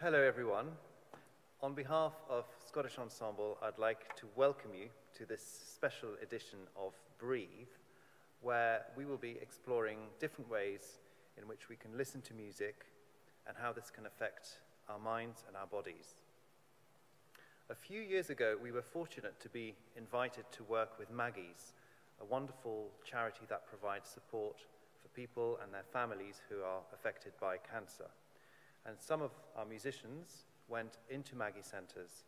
Hello everyone. On behalf of Scottish Ensemble, I'd like to welcome you to this special edition of Breathe, where we will be exploring different ways in which we can listen to music and how this can affect our minds and our bodies. A few years ago, we were fortunate to be invited to work with Maggie's, a wonderful charity that provides support for people and their families who are affected by cancer. And some of our musicians went into Maggie Centres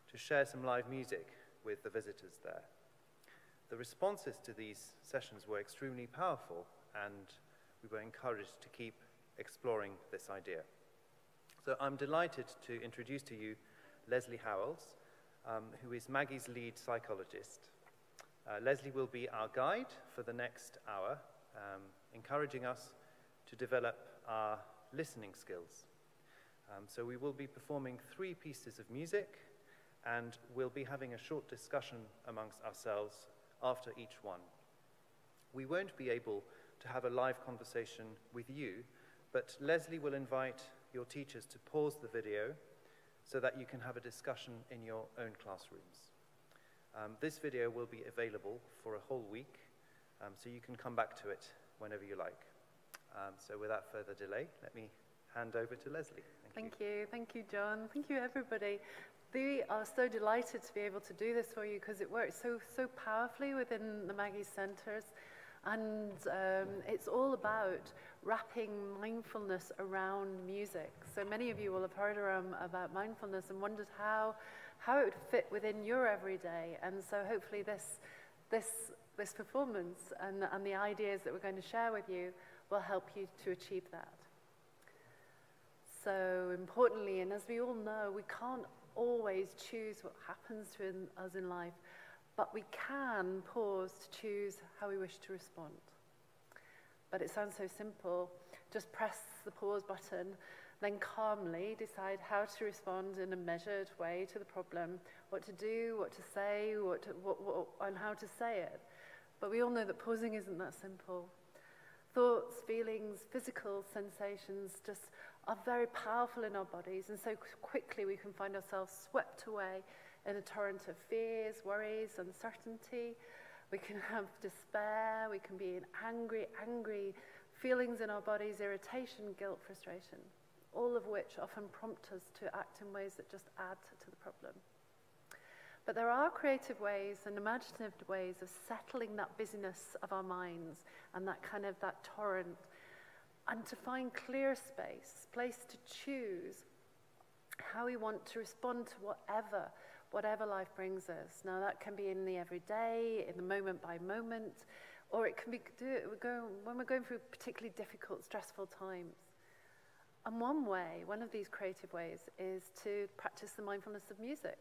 to share some live music with the visitors there. The responses to these sessions were extremely powerful, and we were encouraged to keep exploring this idea. So I'm delighted to introduce to you Leslie Howells, who is Maggie's lead psychologist. Leslie will be our guide for the next hour, encouraging us to develop our listening skills. So we will be performing 3 pieces of music, and we'll be having a short discussion amongst ourselves after each one. We won't be able to have a live conversation with you, but Leslie will invite your teachers to pause the video so that you can have a discussion in your own classrooms. This video will be available for a whole week, so you can come back to it whenever you like. So without further delay, let me hand over to Leslie. Thank you, John. Thank you, everybody. We are so delighted to be able to do this for you because it works so powerfully within the Maggie Centres, and it's all about wrapping mindfulness around music. So many of you will have heard about mindfulness and wondered how it would fit within your everyday. And so hopefully this performance and the ideas that we're going to share with you will help you to achieve that. So importantly, and as we all know, we can't always choose what happens to us in life, but we can pause to choose how we wish to respond. But it sounds so simple. Just press the pause button, then calmly decide how to respond in a measured way to the problem, what to do, what to say, and how to say it. But we all know that pausing isn't that simple. Thoughts, feelings, physical sensations just are very powerful in our bodies, and so quickly we can find ourselves swept away in a torrent of fears, worries, uncertainty. We can have despair, we can be in angry feelings in our bodies, irritation, guilt, frustration, all of which often prompt us to act in ways that just add to the problem. But there are creative ways and imaginative ways of settling that busyness of our minds and that torrent, and to find clear place to choose how we want to respond to whatever life brings us. Now that can be in the everyday, in the moment by moment, or it can be when we're going through particularly difficult, stressful times. And one of these creative ways is to practice the mindfulness of music.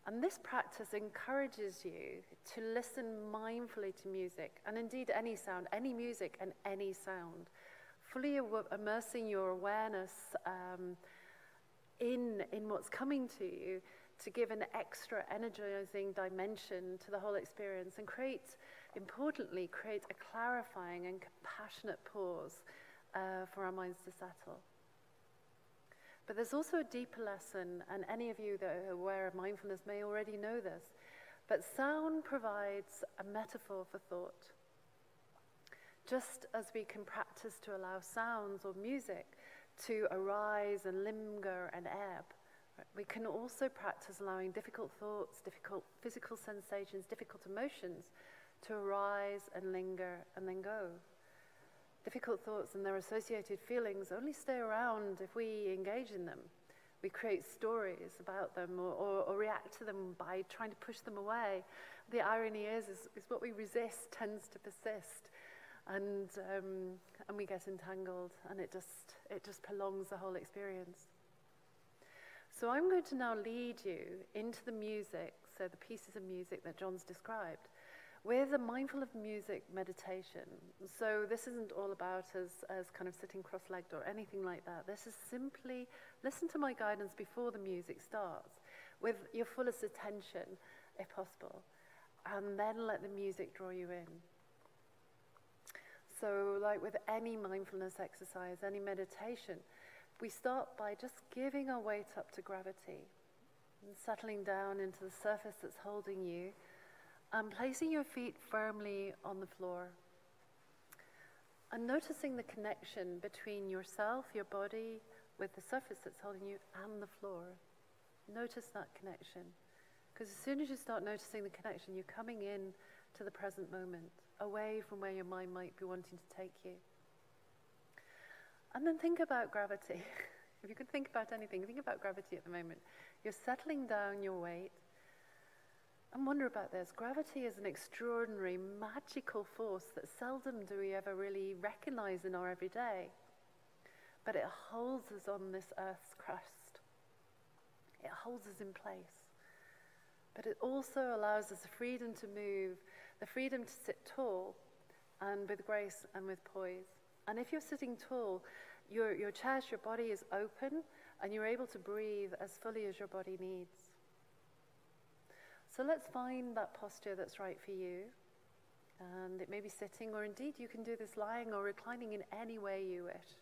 And this practice encourages you to listen mindfully to music, and indeed any sound, any music and any sound, fully immersing your awareness in what's coming to you to give an extra energizing dimension to the whole experience and importantly create a clarifying and compassionate pause for our minds to settle. But there's also a deeper lesson, and any of you that are aware of mindfulness may already know this, but sound provides a metaphor for thought. Just as we can practice to allow sounds or music to arise and linger and ebb, we can also practice allowing difficult thoughts, difficult physical sensations, difficult emotions to arise and linger and then go. Difficult thoughts and their associated feelings only stay around if we engage in them. We create stories about them or react to them by trying to push them away. The irony is what we resist tends to persist, and we get entangled, and it just prolongs the whole experience. So I'm going to now lead you into the music, so the pieces of music that John's described, with a mindful of music meditation. So this isn't all about as kind of sitting cross-legged or anything like that. This is simply listen to my guidance before the music starts with your fullest attention, if possible, and then let the music draw you in. So like with any mindfulness exercise, any meditation, We start by just giving our weight up to gravity and settling down into the surface that's holding you and placing your feet firmly on the floor. And noticing the connection between yourself, your body, with the surface that's holding you and the floor. Notice that connection. Because as soon as you start noticing the connection, you're coming in to the present moment, away from where your mind might be wanting to take you. And then think about gravity. If you could think about anything, think about gravity at the moment. You're settling down your weight. And wonder about this. Gravity is an extraordinary, magical force that seldom do we ever really recognize in our everyday. But it holds us on this earth's crust. It holds us in place. But it also allows us the freedom to move, the freedom to sit tall, and with grace and with poise. And if you're sitting tall, your chest, your body is open, and you're able to breathe as fully as your body needs. So let's find that posture that's right for you. And it may be sitting, or indeed you can do this lying or reclining in any way you wish.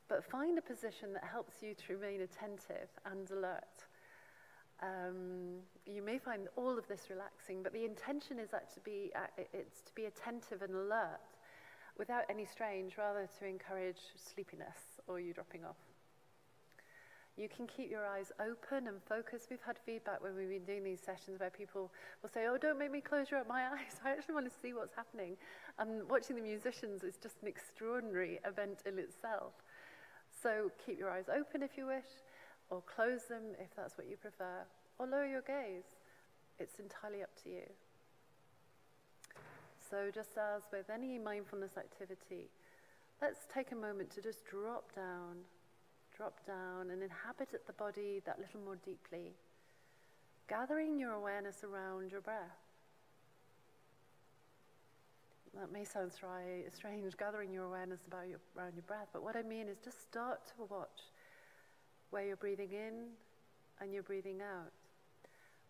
But find a position that helps you to remain attentive and alert. You may find all of this relaxing, but the intention is that to be attentive and alert without any strain, rather to encourage sleepiness or you dropping off. You can keep your eyes open and focused. We've had feedback when we've been doing these sessions where people will say, oh, don't make me close my eyes. I actually want to see what's happening. And watching the musicians is just an extraordinary event in itself. So keep your eyes open if you wish, or close them if that's what you prefer, or lower your gaze. It's entirely up to you. So just as with any mindfulness activity, let's take a moment to just drop down and inhabit the body that little more deeply, gathering your awareness around your breath. That may sound strange, gathering your awareness around your breath, but what I mean is just start to watch where you're breathing in and you're breathing out.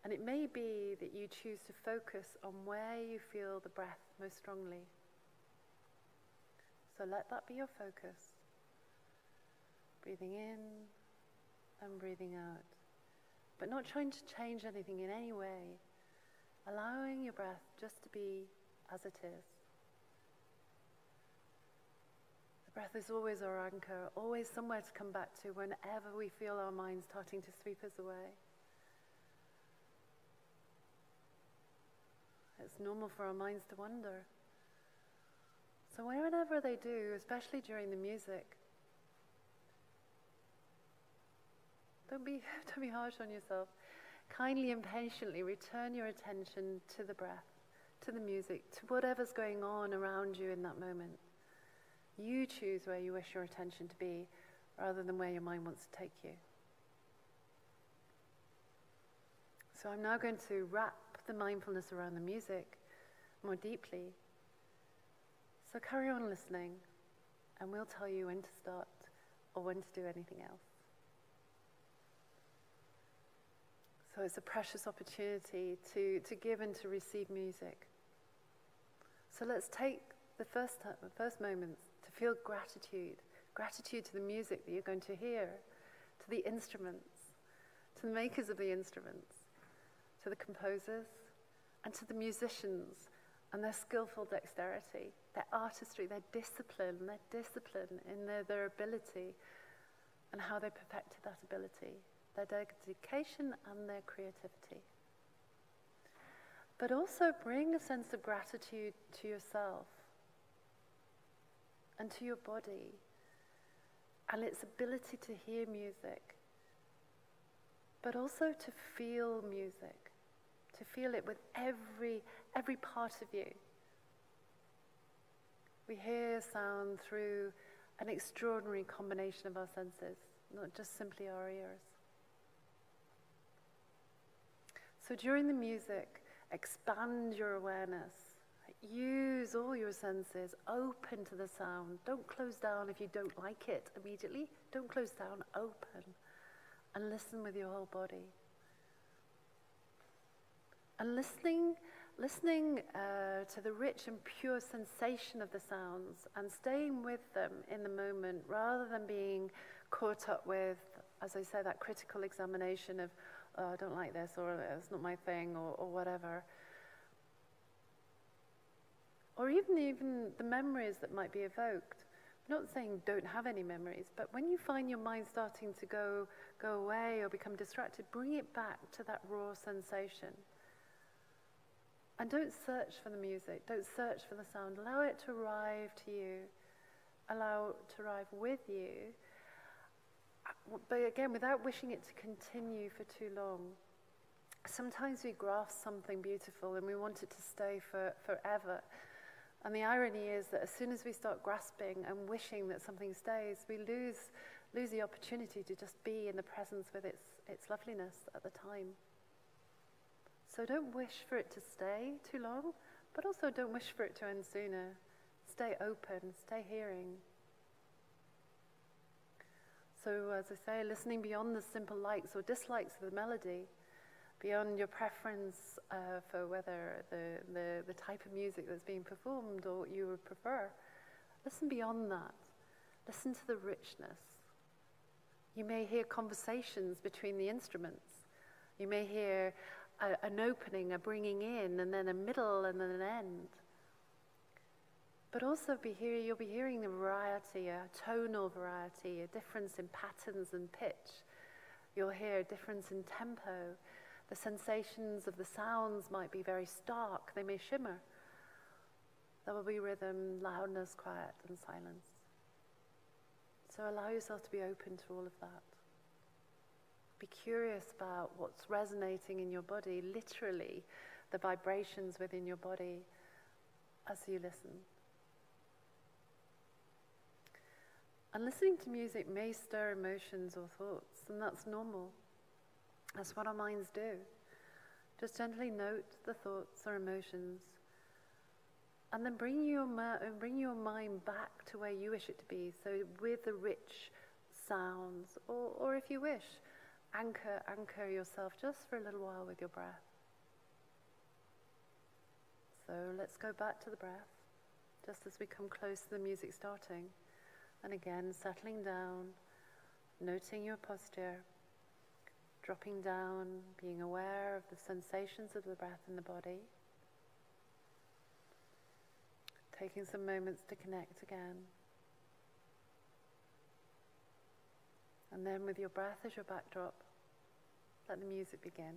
And it may be that you choose to focus on where you feel the breath most strongly. So let that be your focus. Breathing in and breathing out. But not trying to change anything in any way. Allowing your breath just to be as it is. The breath is always our anchor, always somewhere to come back to whenever we feel our mind starting to sweep us away. It's normal for our minds to wander. So whenever they do, especially during the music, don't be harsh on yourself. Kindly and patiently return your attention to the breath, to the music, to whatever's going on around you in that moment. You choose where you wish your attention to be, rather than where your mind wants to take you. So I'm now going to wrap the mindfulness around the music more deeply. So carry on listening, and we'll tell you when to start or when to do anything else. So it's a precious opportunity to give and to receive music. So let's take the first moments to feel gratitude to the music that you're going to hear, to the instruments, to the makers of the instruments, to the composers, and to the musicians and their skillful dexterity, their artistry, their discipline in their ability and how they perfected that ability, their dedication and their creativity. But also bring a sense of gratitude to yourself and to your body and its ability to hear music, but also to feel music, to feel it with every part of you. We hear sound through an extraordinary combination of our senses, not just simply our ears. So during the music, expand your awareness. Use all your senses, open to the sound. Don't close down if you don't like it immediately. Don't close down, open. And listen with your whole body. And listening listening to the rich and pure sensation of the sounds and staying with them in the moment rather than being caught up with, as I say, that critical examination of, oh, I don't like this, or it's not my thing, or whatever. Or even the memories that might be evoked. I'm not saying don't have any memories, but when you find your mind starting to go away or become distracted, bring it back to that raw sensation. And don't search for the music, don't search for the sound. Allow it to arrive to you, allow it to arrive with you, but again, without wishing it to continue for too long. Sometimes we grasp something beautiful and we want it to stay forever. And the irony is that as soon as we start grasping and wishing that something stays, we lose the opportunity to just be in the presence with its loveliness at the time. So don't wish for it to stay too long, but also don't wish for it to end sooner. Stay open, stay hearing. So as I say, listening beyond the simple likes or dislikes of the melody, beyond your preference for whether the type of music that's being performed or what you would prefer. Listen beyond that. Listen to the richness. You may hear conversations between the instruments. You may hear an opening, a bringing in, and then a middle, and then an end. But also you'll be hearing the variety, a tonal variety, a difference in patterns and pitch. You'll hear a difference in tempo. The sensations of the sounds might be very stark, they may shimmer. There will be rhythm, loudness, quiet, and silence. So allow yourself to be open to all of that. Be curious about what's resonating in your body, literally the vibrations within your body as you listen. And listening to music may stir emotions or thoughts, and that's normal. That's what our minds do. Just gently note the thoughts or emotions, and then bring your mind back to where you wish it to be. So with the rich sounds, or if you wish, anchor yourself just for a little while with your breath. So let's go back to the breath, just as we come close to the music starting. And again, settling down, noting your posture, dropping down, being aware of the sensations of the breath in the body. Taking some moments to connect again. And then with your breath as your backdrop, let the music begin.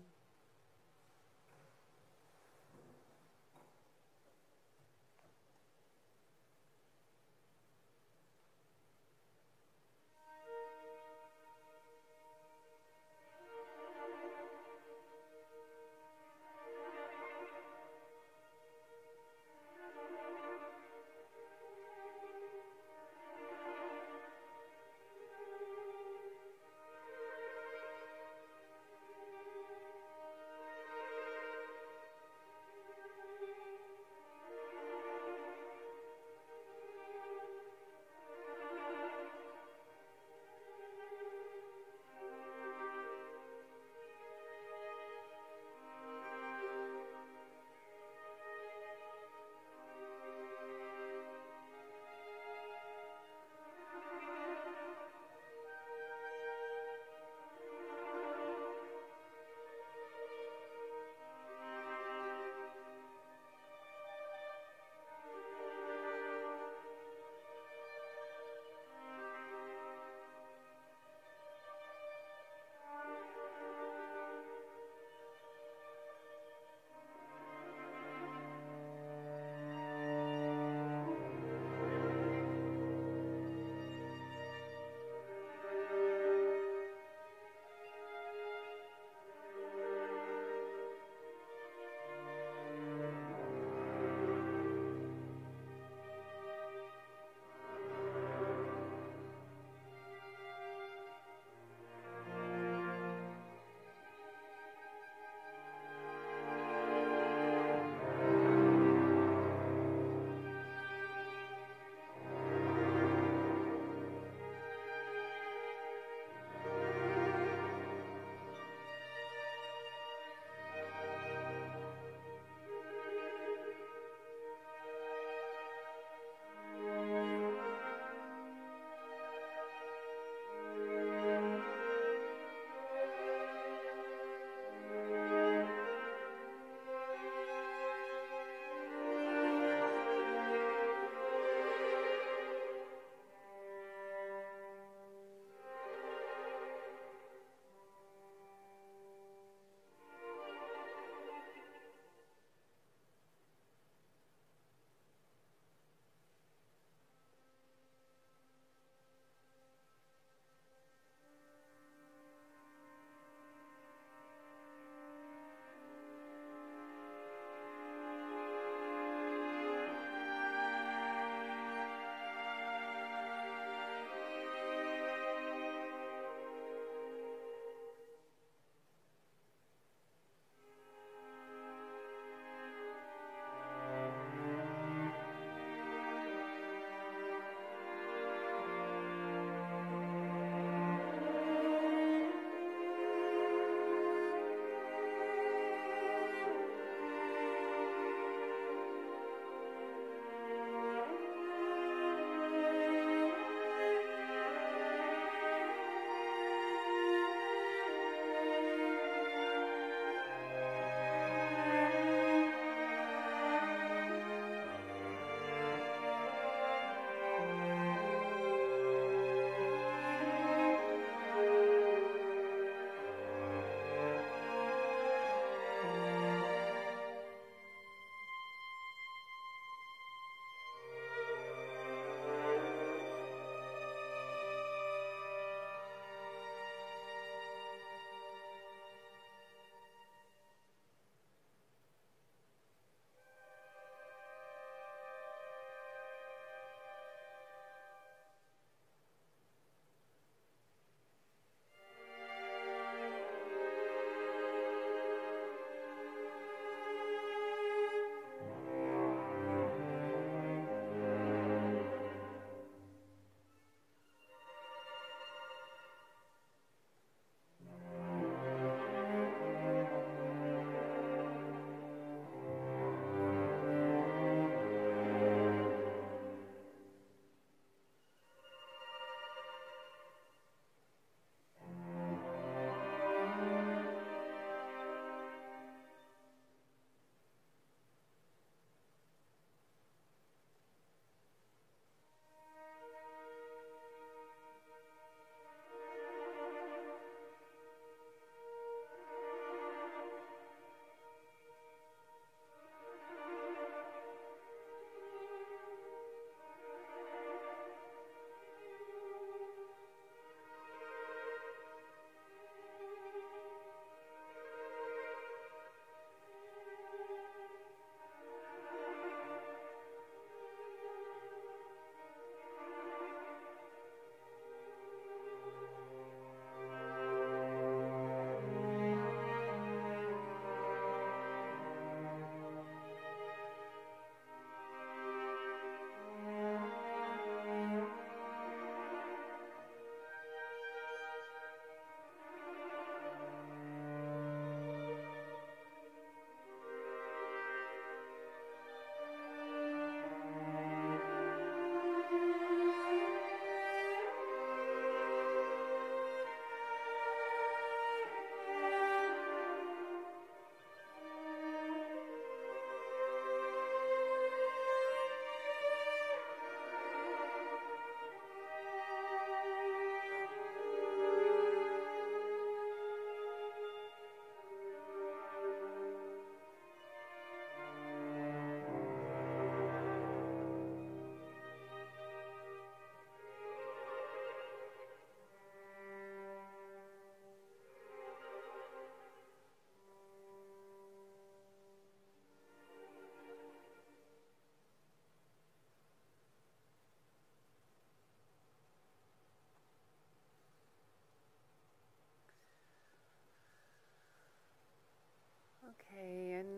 Okay, and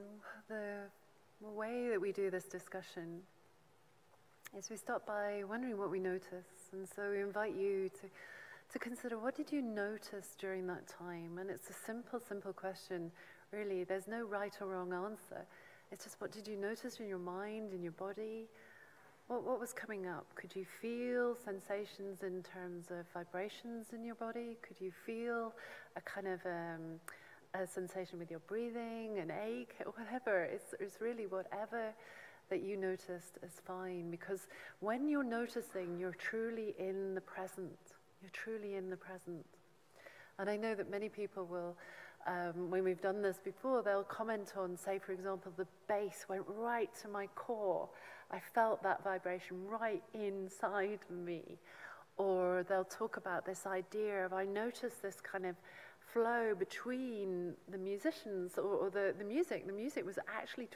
the way that we do this discussion is we start by wondering what we notice. And so we invite you to consider, what did you notice during that time? And it's a simple question, really. There's no right or wrong answer. It's just, what did you notice in your mind, in your body? What was coming up? Could you feel sensations in terms of vibrations in your body? Could you feel a kind of a sensation with your breathing, an ache, whatever? It's really whatever that you noticed is fine, because when you're noticing, you're truly in the present. You're truly in the present. And I know that many people will, when we've done this before, they'll comment on, say, for example, the bass went right to my core. I felt that vibration right inside me. Or they'll talk about this idea of, I noticed this kind of flow between the musicians or the music. The music was actually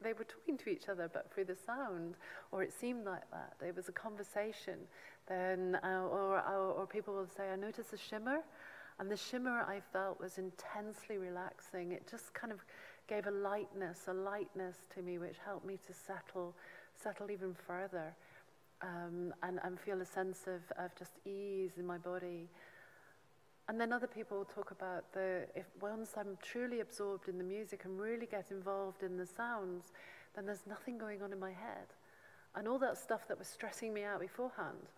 they were talking to each other, but through the sound, or it seemed like that. It was a conversation. Then, or people will say, I noticed a shimmer, and the shimmer I felt was intensely relaxing. It just kind of gave a lightness to me, which helped me to settle even further, and feel a sense of just ease in my body. And then other people will talk about once I'm truly absorbed in the music and really get involved in the sounds, then there's nothing going on in my head. And all that stuff that was stressing me out beforehand,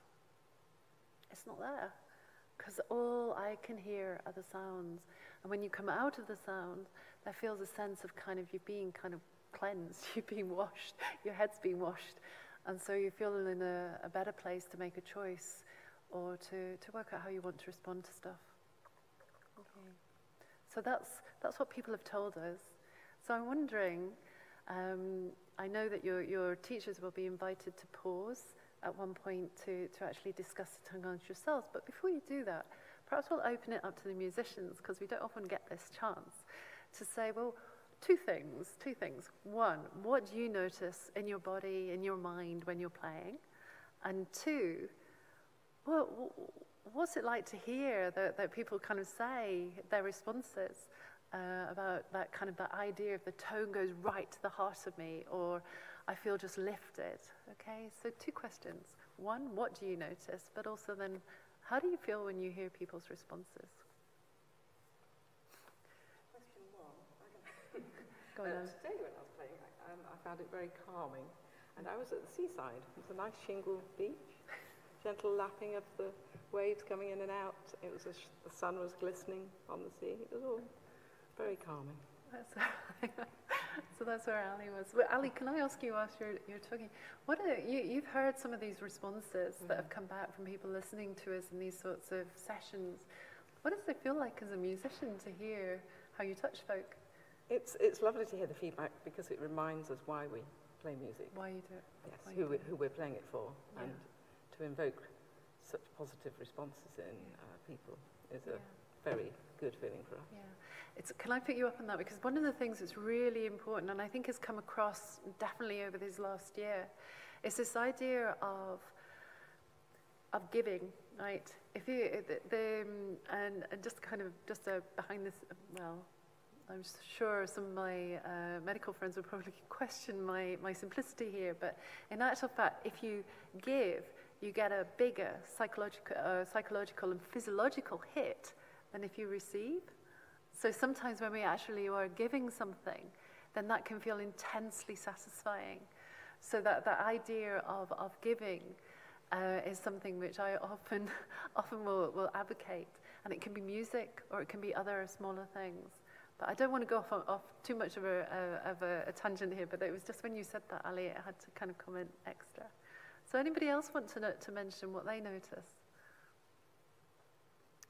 it's not there. Because all I can hear are the sounds. And when you come out of the sound, there feels a sense of you've been kind of cleansed, you've been washed, your head's been washed. And so you feel in a better place to make a choice or to work out how you want to respond to stuff. Okay. So that's what people have told us. So I'm wondering, I know that your teachers will be invited to pause at one point to actually discuss it amongst yourselves. But before you do that, perhaps we'll open it up to the musicians, because we don't often get this chance to say, well, two things. One, what do you notice in your body, in your mind when you're playing? And two, what's it like to hear that people kind of say their responses about that idea of the tone goes right to the heart of me, or I feel just lifted. Okay, so two questions. One, what do you notice? But also then, how do you feel when you hear people's responses? Question one. Go on. Today when I was playing, I found it very calming. And I was at the seaside. It was a nice shingle beach, gentle lapping of the waves coming in and out. It was the sun was glistening on the sea. It was all very calming. So that's where Ali was. Well, Ali, can I ask you, whilst you're talking, you've heard some of these responses that have come back from people listening to us in these sorts of sessions. What does it feel like as a musician to hear how you touch folk? It's lovely to hear the feedback, because it reminds us why we play music. Why you do it. Yes, who we're playing it for, and to invoke such positive responses in people is a very good feeling for us. Yeah. Can I pick you up on that? Because one of the things that's really important, and I think has come across definitely over this last year, is this idea of giving, right? If you and just behind this, well, I'm sure some of my medical friends would probably question my simplicity here, but in actual fact, if you give, you get a bigger psychological and physiological hit than if you receive. So sometimes when we actually are giving something, then that can feel intensely satisfying. So that idea of giving is something which I often will advocate. And it can be music, or it can be other smaller things. But I don't want to go off too much of a tangent here, but it was just when you said that, Ali, I had to kind of comment extra. So anybody else want to mention what they notice?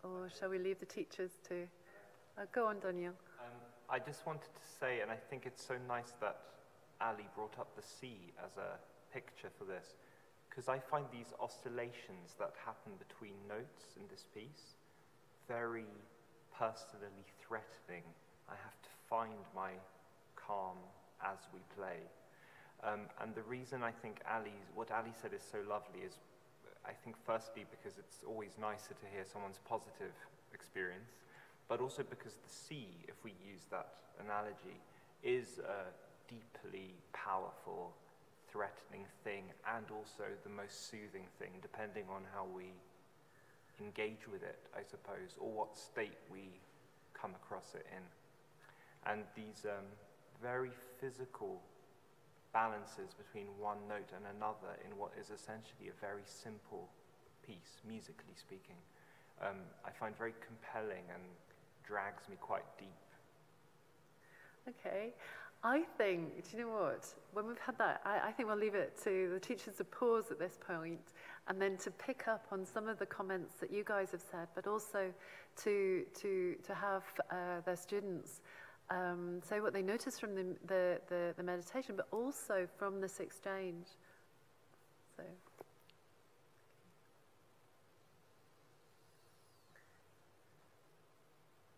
Or shall we leave the teachers to... go on, Daniel. I just wanted to say, and I think it's so nice that Ali brought up the sea as a picture for this, because I find these oscillations that happen between notes in this piece very personally threatening. I have to find my calm as we play. And the reason I think what Ali said is so lovely is, I think firstly because it's always nicer to hear someone's positive experience, but also because the sea, if we use that analogy, is a deeply powerful, threatening thing, and also the most soothing thing, depending on how we engage with it, I suppose, or what state we come across it in. And these very physical balances between one note and another in what is essentially a very simple piece, musically speaking, I find very compelling and drags me quite deep. Okay. I think, do you know what? When we've had that, I think we'll leave it to the teachers to pause at this point and then to pick up on some of the comments that you guys have said, but also to have their students say what they noticed from the meditation, but also from this exchange. So.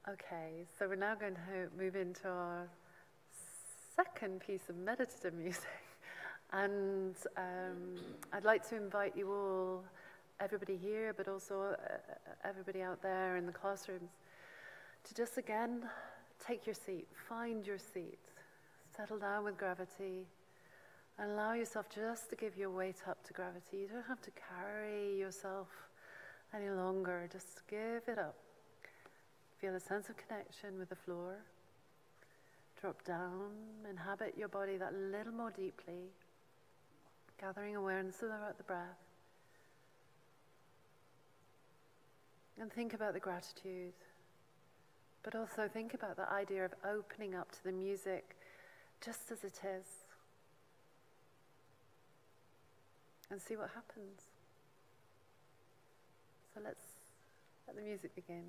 Okay, so we're now going to move into our second piece of meditative music. And I'd like to invite you all, everybody here, but also everybody out there in the classrooms, to just again take your seat, find your seat, settle down with gravity, and allow yourself just to give your weight up to gravity. You don't have to carry yourself any longer, just give it up. Feel a sense of connection with the floor. Drop down, inhabit your body that little more deeply, gathering awareness about the breath. And think about the gratitude, but also think about the idea of opening up to the music just as it is. And see what happens. So let's let the music begin.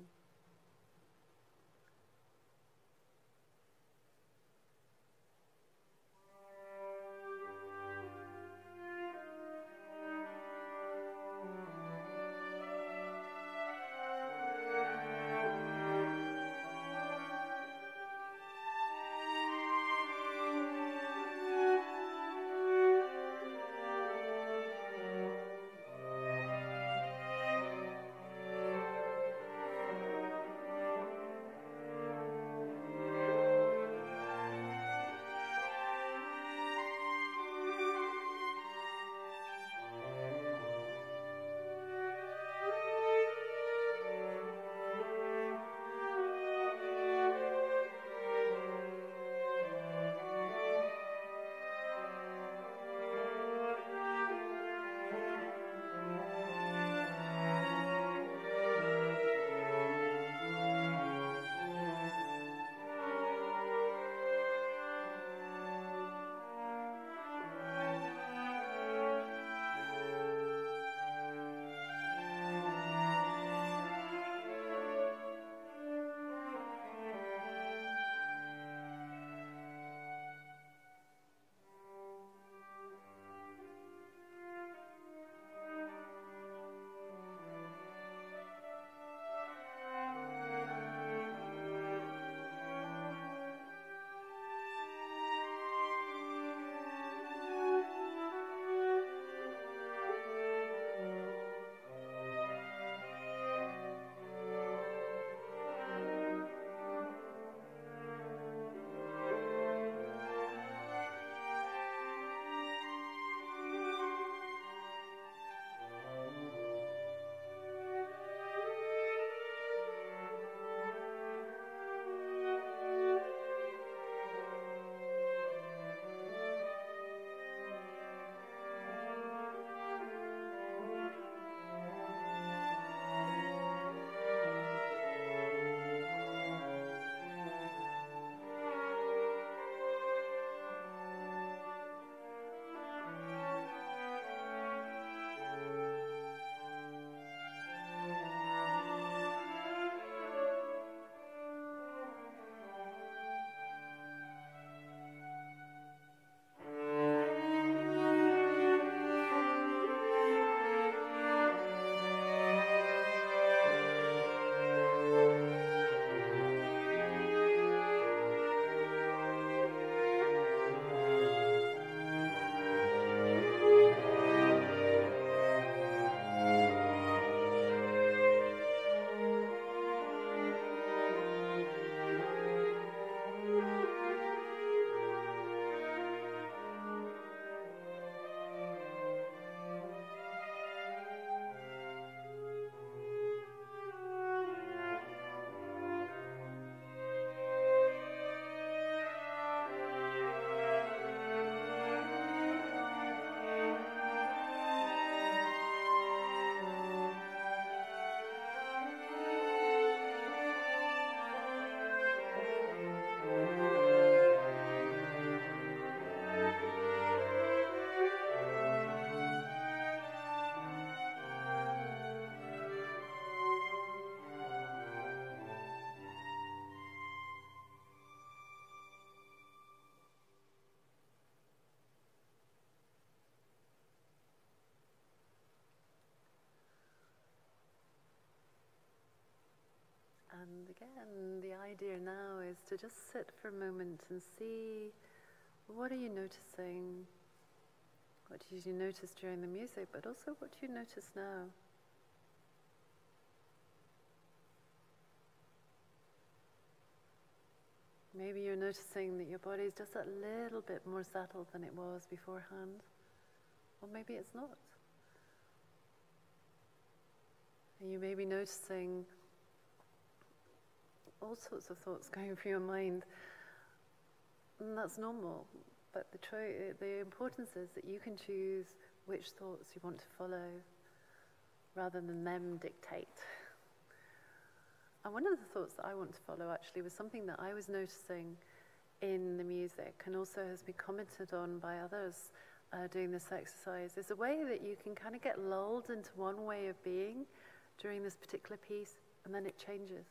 And again, the idea now is to just sit for a moment and see, what are you noticing? What did you notice during the music, but also what do you notice now? Maybe you're noticing that your body is just a little bit more settled than it was beforehand. Or maybe it's not. And you may be noticing all sorts of thoughts going through your mind. And that's normal. But the importance is that you can choose which thoughts you want to follow rather than them dictate. And one of the thoughts that I want to follow actually was something that I was noticing in the music and also has been commented on by others doing this exercise. Is a way that you can kind of get lulled into one way of being during this particular piece and then it changes.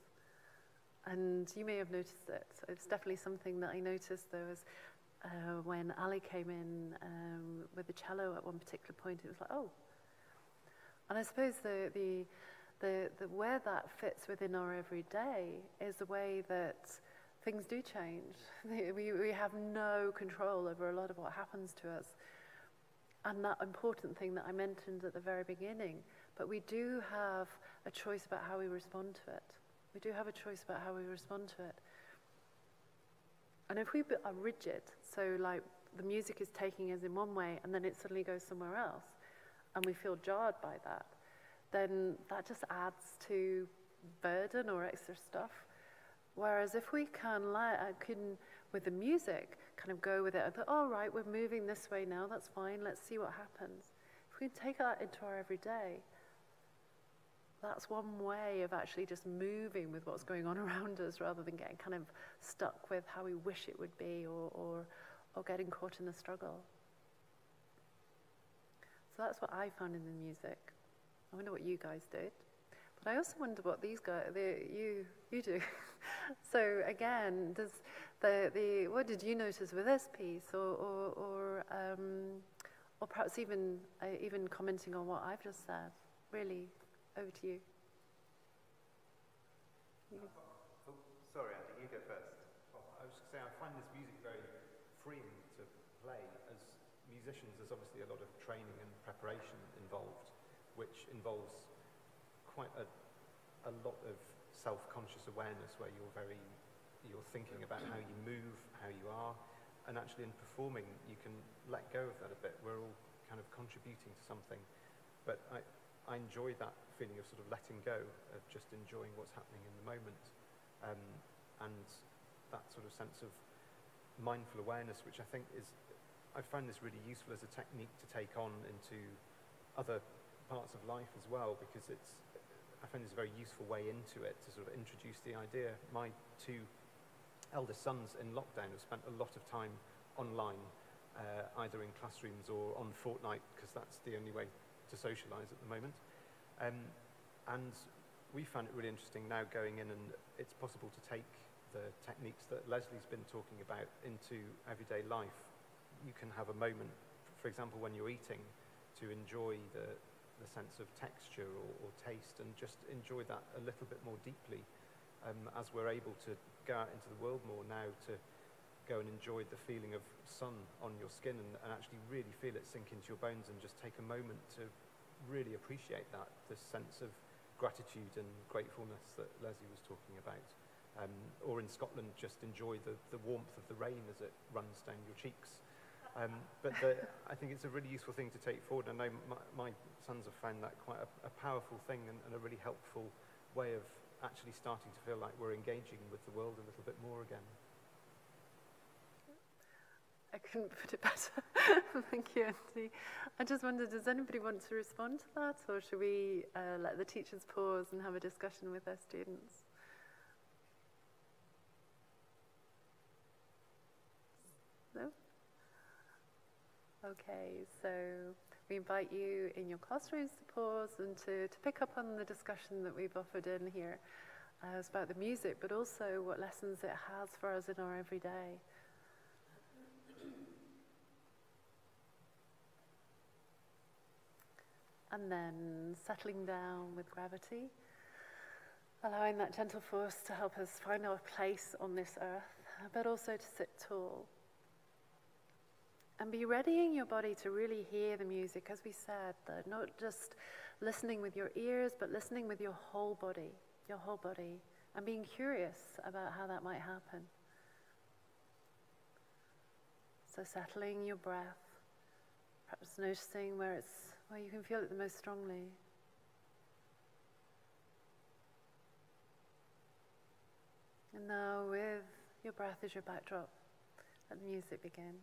And you may have noticed it. So it's definitely something that I noticed. There was when Ali came in with the cello at one particular point, it was like, oh. And I suppose the where that fits within our everyday is the way that things do change. We have no control over a lot of what happens to us. And that important thing that I mentioned at the very beginning, but we do have a choice about how we respond to it. We do have a choice about how we respond to it. And if we are rigid, so like the music is taking us in one way and then it suddenly goes somewhere else, and we feel jarred by that, then that just adds to burden or extra stuff. Whereas if we can, with the music, kind of go with it and think, all right, we're moving this way now, that's fine, let's see what happens. If we can take that into our everyday, that's one way of actually just moving with what's going on around us rather than getting kind of stuck with how we wish it would be or getting caught in the struggle. So that's what I found in the music. I wonder what you guys did. But I also wonder what these guys, you do. So again, does what did you notice with this piece, or perhaps even commenting on what I've just said? Really, over to you. Oh, sorry, Andy, you go first. Well, I was going to say, I find this music very freeing to play. As musicians, there's obviously a lot of training and preparation involved, which involves quite a lot of self-conscious awareness where you're thinking about how you move, how you are, and actually in performing you can let go of that a bit. We're all kind of contributing to something, but I enjoy that feeling of sort of letting go, of just enjoying what's happening in the moment, and that sort of sense of mindful awareness, which I think I find this really useful as a technique to take on into other parts of life as well, because I find this a very useful way into it to sort of introduce the idea. My two eldest sons in lockdown have spent a lot of time online, either in classrooms or on Fortnite, because that's the only way to socialise at the moment. And we found it really interesting now going in, and it's possible to take the techniques that Leslie's been talking about into everyday life. You can have a moment, for example, when you're eating, to enjoy the sense of texture or taste, and just enjoy that a little bit more deeply, as we're able to go out into the world more now, to go and enjoy the feeling of sun on your skin and actually really feel it sink into your bones, and just take a moment to really appreciate that, this sense of gratitude and gratefulness that Leslie was talking about. Or in Scotland, just enjoy the warmth of the rain as it runs down your cheeks. But I think it's a really useful thing to take forward. I know my sons have found that quite a powerful thing and a really helpful way of actually starting to feel like we're engaging with the world a little bit more again. I couldn't put it better. Thank you, Andy. I just wondered, does anybody want to respond to that, or should we let the teachers pause and have a discussion with their students? No? Okay, so we invite you in your classrooms to pause and to pick up on the discussion that we've offered in here. It's about the music, but also what lessons it has for us in our everyday. And then settling down with gravity. Allowing that gentle force to help us find our place on this earth, but also to sit tall. And be readying your body to really hear the music, as we said, not just listening with your ears, but listening with your whole body, and being curious about how that might happen. So settling your breath, perhaps noticing where you can feel it the most strongly. And now, with your breath as your backdrop, let the music begin.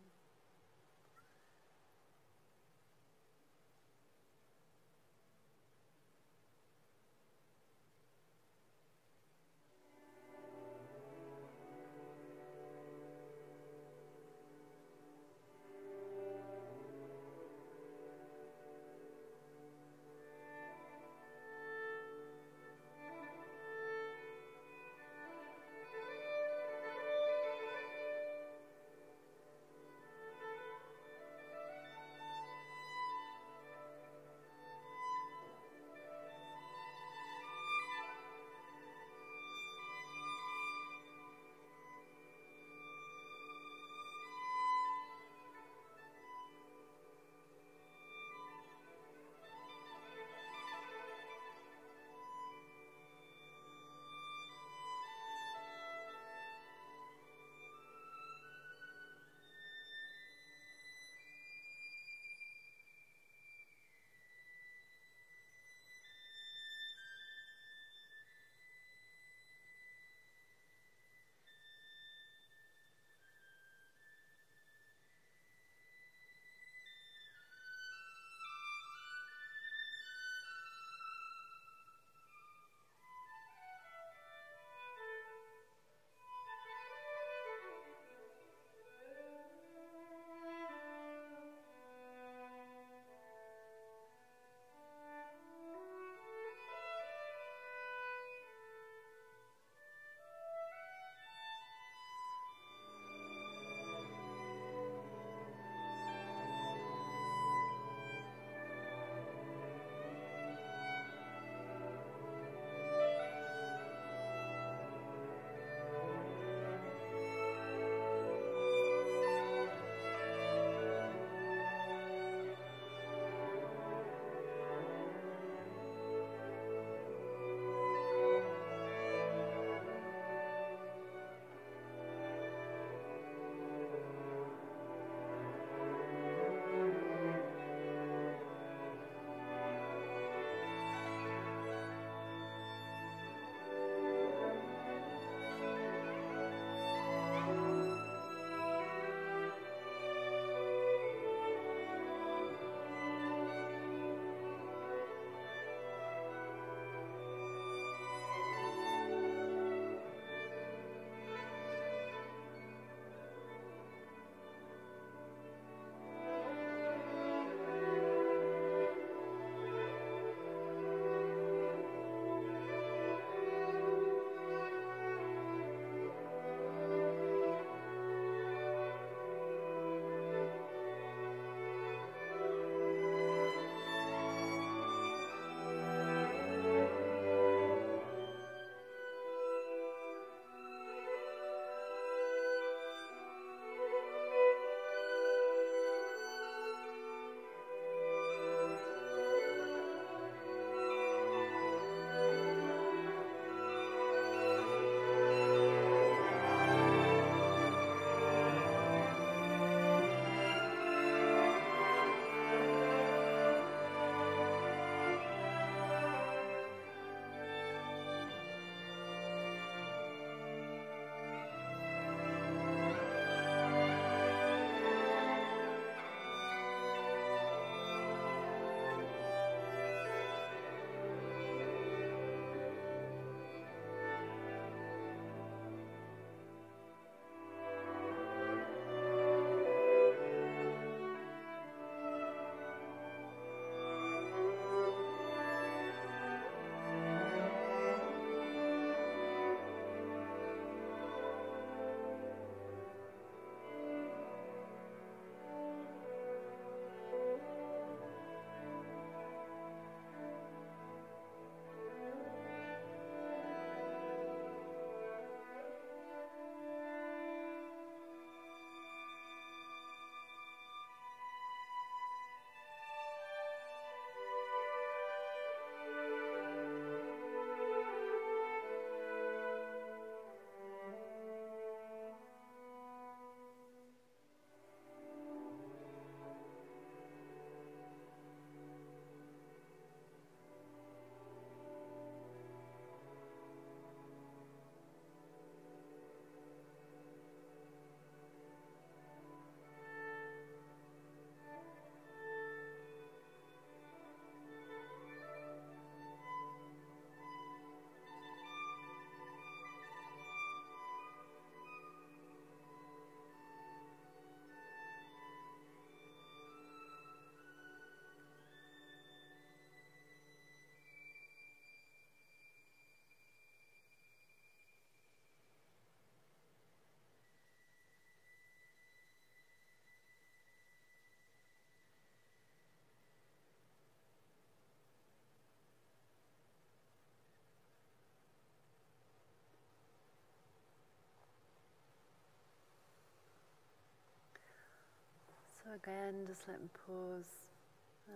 again, just let me pause,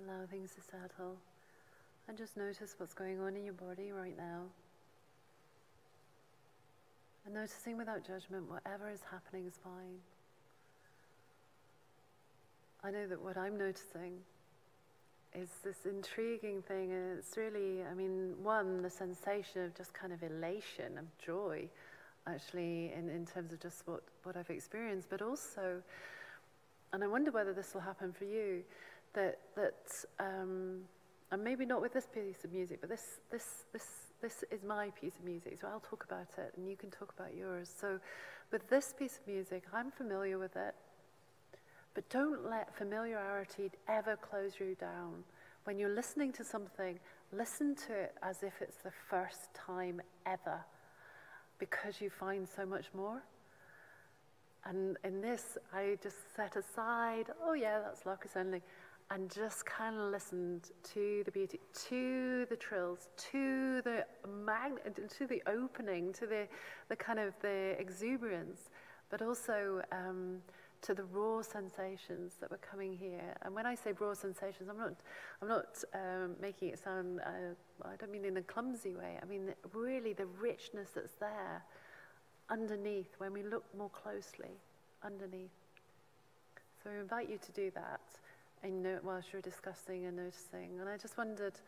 allow things to settle, and just notice what's going on in your body right now. And noticing without judgment, whatever is happening is fine. I know that what I'm noticing is this intriguing thing, and it's really, I mean, one, the sensation of just kind of elation, of joy, actually, in terms of just what I've experienced, but also, and I wonder whether this will happen for you, that and maybe not with this piece of music, but this is my piece of music, so I'll talk about it, and you can talk about yours. So, with this piece of music, I'm familiar with it, but don't let familiarity ever close you down. When you're listening to something, listen to it as if it's the first time ever, because you find so much more. And in this, I just set aside, oh yeah, that's Larkus only, and just kind of listened to the beauty, to the trills, to the to the opening, to the kind of the exuberance, but also to the raw sensations that were coming here. And when I say raw sensations, I'm not making it sound, I don't mean in a clumsy way. I mean really the richness that's there underneath when we look more closely underneath. So I invite you to do that, and whilst you're discussing and noticing. And I just wondered,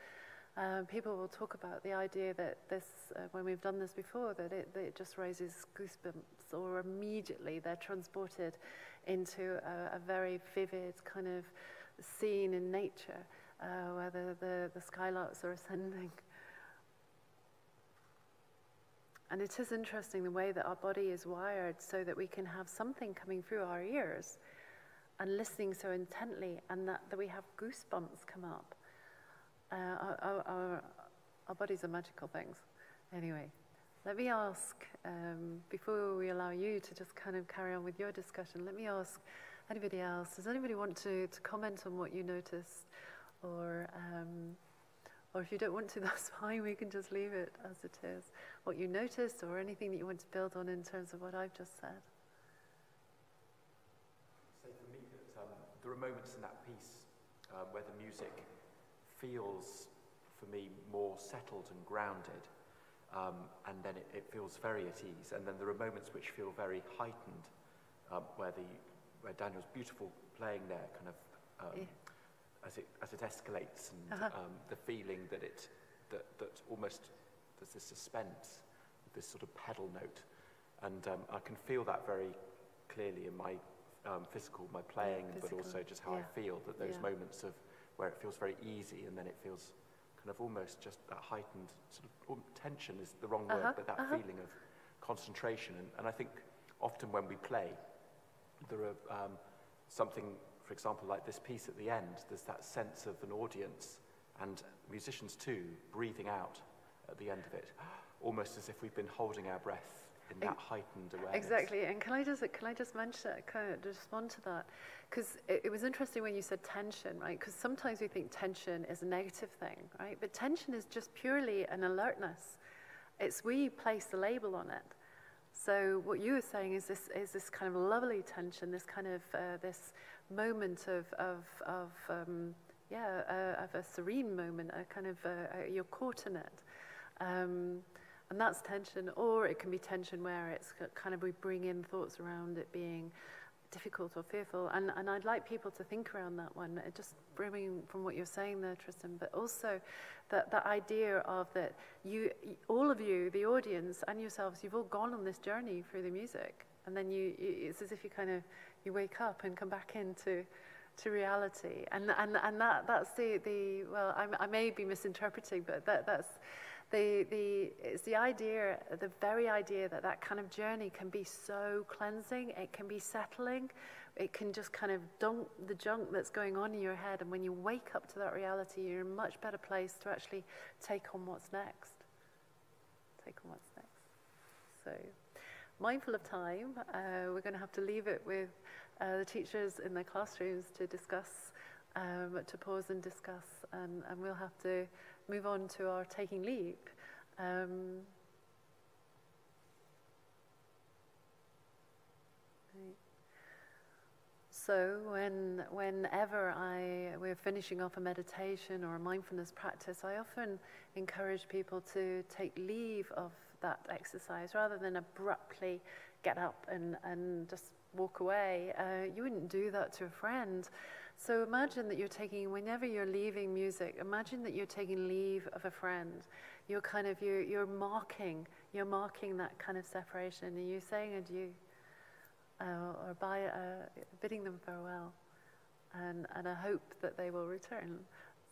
people will talk about the idea that this, when we've done this before, that it just raises goosebumps, or immediately they're transported into a very vivid kind of scene in nature, where the skylarks are ascending. And it is interesting the way that our body is wired so that we can have something coming through our ears and listening so intently, and that we have goosebumps come up. Our bodies are magical things. Anyway, let me ask, before we allow you to just kind of carry on with your discussion, let me ask anybody else, does anybody want to comment on what you noticed? Or if you don't want to, that's fine, we can just leave it as it is. What you noticed, or anything that you want to build on in terms of what I've just said. So for me, there are moments in that piece where the music feels, for me, more settled and grounded, and then it feels very at ease. And then there are moments which feel very heightened, where Daniel's beautiful playing there, kind of as it escalates, and the feeling that almost there's this suspense, this sort of pedal note, and I can feel that very clearly in my my playing, but also just how I feel, that those moments of where it feels very easy, and then it feels kind of almost just that heightened sort of tension is the wrong word, but that feeling of concentration. And I think often when we play, there are something, for example, like this piece at the end, there's that sense of an audience, and musicians too, breathing out at the end of it, almost as if we've been holding our breath in that heightened awareness. Exactly, and can I just mention, kind of respond to that? Because it was interesting when you said tension, right? Because sometimes we think tension is a negative thing, right? But tension is just purely an alertness. It's we place the label on it. So what you were saying is this kind of lovely tension, this kind of this moment of a serene moment, a kind of you're caught in it. And that's tension, or it can be tension where it's kind of we bring in thoughts around it being difficult or fearful. And I'd like people to think around that one, just bringing from what you're saying there, Tristan, but also that idea of that all of you, the audience and yourselves, you've all gone on this journey through the music. And then it's as if you wake up and come back into reality. And that's well, I may be misinterpreting, but that's it's the idea, the very idea that kind of journey can be so cleansing, it can be settling, it can just kind of dump the junk that's going on in your head, and when you wake up to that reality, you're in a much better place to actually take on what's next. So, mindful of time, we're going to have to leave it with the teachers in their classrooms to discuss, to pause and discuss, and we'll have to move on to our taking leave. Right. So whenever we're finishing off a meditation or a mindfulness practice, I often encourage people to take leave of that exercise rather than abruptly get up and just walk away. You wouldn't do that to a friend. So imagine that whenever you're leaving music, imagine that you're taking leave of a friend. You're marking that kind of separation, and you're saying adieu. Or bidding them farewell, and I hope that they will return.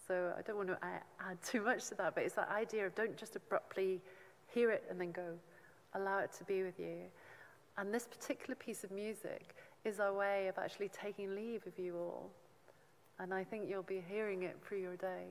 So I don't want to add too much to that, but it's that idea of don't just abruptly hear it and then go. Allow it to be with you. And this particular piece of music is our way of actually taking leave of you all. And I think you'll be hearing it through your day.